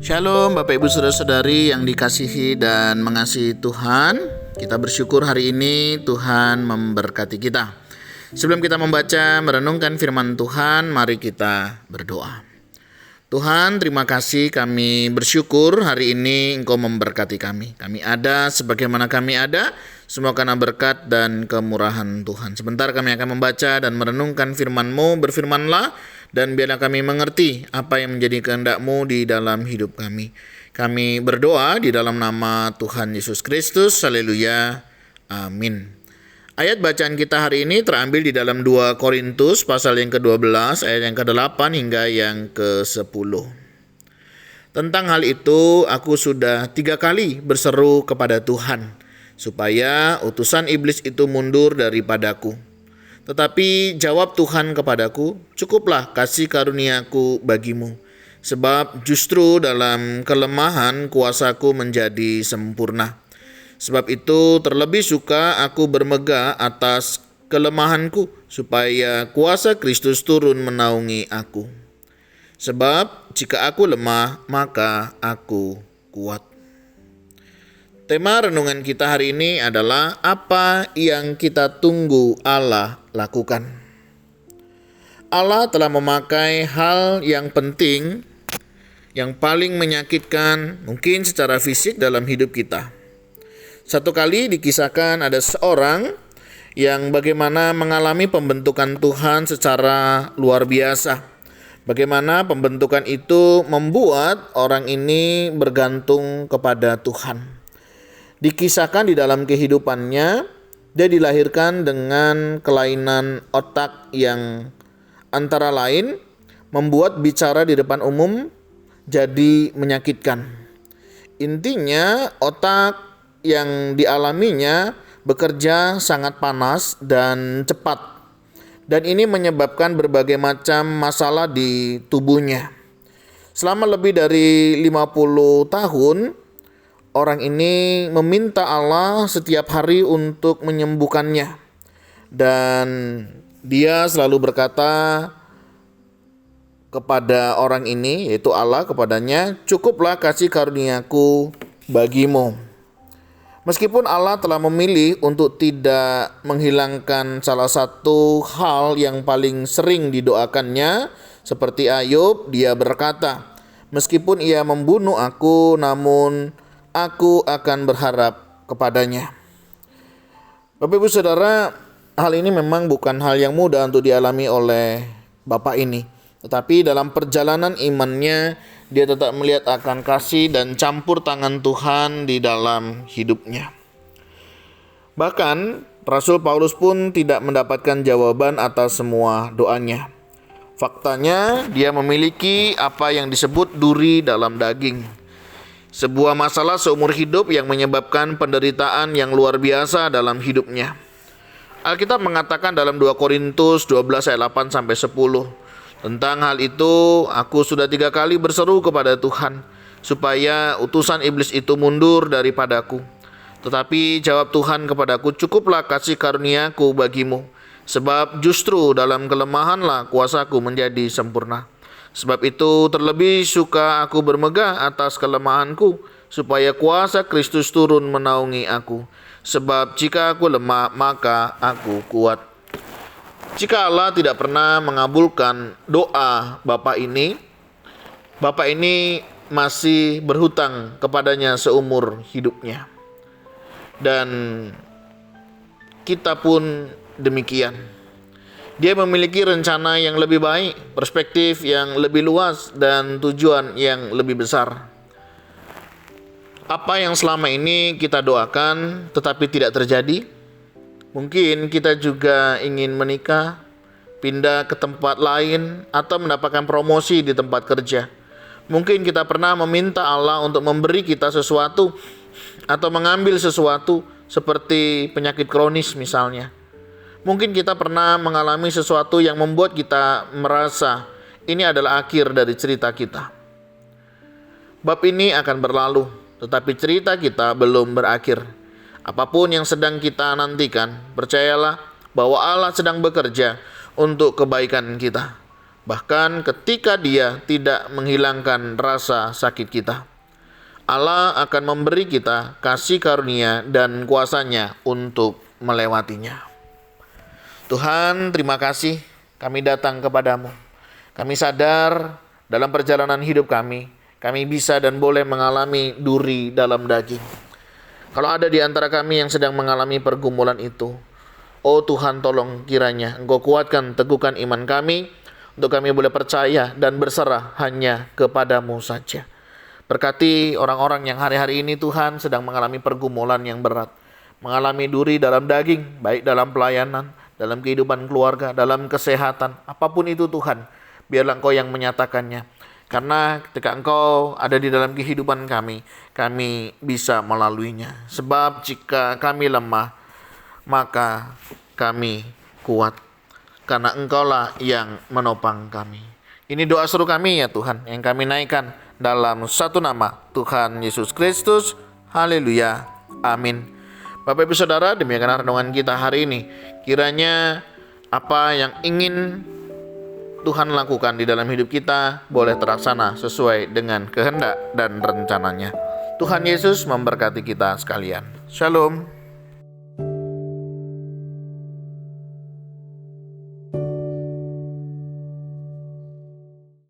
Shalom Bapak Ibu Saudara-saudari yang dikasihi dan mengasihi Tuhan. Kita bersyukur hari ini Tuhan memberkati kita. Sebelum kita membaca merenungkan firman Tuhan, mari kita berdoa. Tuhan, terima kasih, kami bersyukur hari ini Engkau memberkati kami. Kami ada sebagaimana kami ada, semua karena berkat dan kemurahan Tuhan. Sebentar kami akan membaca dan merenungkan firman-Mu, berfirmanlah, dan biarlah kami mengerti apa yang menjadi kehendak-Mu di dalam hidup kami. Kami berdoa di dalam nama Tuhan Yesus Kristus. Haleluya. Amin. Ayat bacaan kita hari ini terambil di dalam 2 Korintus pasal yang ke-12 ayat yang ke-8 hingga yang ke-10. Tentang hal itu aku sudah 3 kali berseru kepada Tuhan supaya utusan iblis itu mundur daripadaku. Tetapi jawab Tuhan kepadaku, cukuplah kasih karuniaku bagimu, sebab justru dalam kelemahan kuasaku menjadi sempurna. Sebab itu terlebih suka aku bermegah atas kelemahanku, supaya kuasa Kristus turun menaungi aku. Sebab jika aku lemah, maka aku kuat. Tema renungan kita hari ini adalah apa yang kita tunggu Allah lakukan. Allah telah memakai hal yang penting, yang paling menyakitkan mungkin secara fisik dalam hidup kita. Satu kali dikisahkan ada seorang yang bagaimana mengalami pembentukan Tuhan secara luar biasa. Bagaimana pembentukan itu membuat orang ini bergantung kepada Tuhan. Dikisahkan di dalam kehidupannya, dia dilahirkan dengan kelainan otak yang antara lain membuat bicara di depan umum jadi menyakitkan. Intinya otak yang dialaminya bekerja sangat panas dan cepat, dan ini menyebabkan berbagai macam masalah di tubuhnya. Selama lebih dari 50 tahun, orang ini meminta Allah setiap hari untuk menyembuhkannya, dan dia selalu berkata kepada orang ini, yaitu Allah, kepadanya, cukuplah kasih karuniaku bagimu. Meskipun Allah telah memilih untuk tidak menghilangkan salah satu hal yang paling sering didoakannya, seperti Ayub, dia berkata, meskipun ia membunuh aku, namun aku akan berharap kepadanya. Bapak Ibu Saudara, hal ini memang bukan hal yang mudah untuk dialami oleh Bapak ini. Tetapi dalam perjalanan imannya, dia tetap melihat akan kasih dan campur tangan Tuhan di dalam hidupnya. Bahkan Rasul Paulus pun tidak mendapatkan jawaban atas semua doanya. Faktanya dia memiliki apa yang disebut duri dalam daging. Sebuah masalah seumur hidup yang menyebabkan penderitaan yang luar biasa dalam hidupnya. Alkitab mengatakan dalam 2 Korintus 12 ayat 8-10. Tentang hal itu, aku sudah 3 kali berseru kepada Tuhan, supaya utusan iblis itu mundur daripadaku. Tetapi jawab Tuhan kepadaku, cukuplah kasih karuniaku bagimu, sebab justru dalam kelemahanlah kuasaku menjadi sempurna. Sebab itu terlebih suka aku bermegah atas kelemahanku, supaya kuasa Kristus turun menaungi aku. Sebab jika aku lemah, maka aku kuat. Jika Allah tidak pernah mengabulkan doa Bapak ini masih berhutang kepadanya seumur hidupnya. Dan kita pun demikian. Dia memiliki rencana yang lebih baik, perspektif yang lebih luas, dan tujuan yang lebih besar. Apa yang selama ini kita doakan tetapi tidak terjadi? Mungkin kita juga ingin menikah, pindah ke tempat lain, atau mendapatkan promosi di tempat kerja. Mungkin kita pernah meminta Allah untuk memberi kita sesuatu atau mengambil sesuatu seperti penyakit kronis misalnya. Mungkin kita pernah mengalami sesuatu yang membuat kita merasa ini adalah akhir dari cerita kita. Bab ini akan berlalu, tetapi cerita kita belum berakhir. Apapun yang sedang kita nantikan, percayalah bahwa Allah sedang bekerja untuk kebaikan kita. bahkan ketika Dia tidak menghilangkan rasa sakit kita. Allah akan memberi kita kasih karunia dan kuasa-Nya untuk melewatinya. Tuhan, terima kasih kami datang kepadamu. Kami sadar dalam perjalanan hidup kami bisa dan boleh mengalami duri dalam daging. Kalau ada di antara kami yang sedang mengalami pergumulan itu, oh Tuhan, tolong kiranya Engkau kuatkan, teguhkan iman kami, untuk kami boleh percaya dan berserah hanya kepadamu saja. Berkati orang-orang yang hari-hari ini Tuhan sedang mengalami pergumulan yang berat, mengalami duri dalam daging, baik dalam pelayanan, dalam kehidupan keluarga, dalam kesehatan, apapun itu Tuhan, biarlah Engkau yang menyatakannya. Karena ketika Engkau ada di dalam kehidupan kami bisa melaluinya. Sebab jika kami lemah, maka kami kuat. Karena Engkaulah yang menopang kami. Ini doa seru kami ya Tuhan, yang kami naikkan dalam satu nama, Tuhan Yesus Kristus. Haleluya. Amin. Bapak Ibu Saudara, demikian renungan kita hari ini. Kiranya apa yang ingin Tuhan lakukan di dalam hidup kita boleh terlaksana sesuai dengan kehendak dan rencananya. Tuhan Yesus memberkati kita sekalian. Shalom.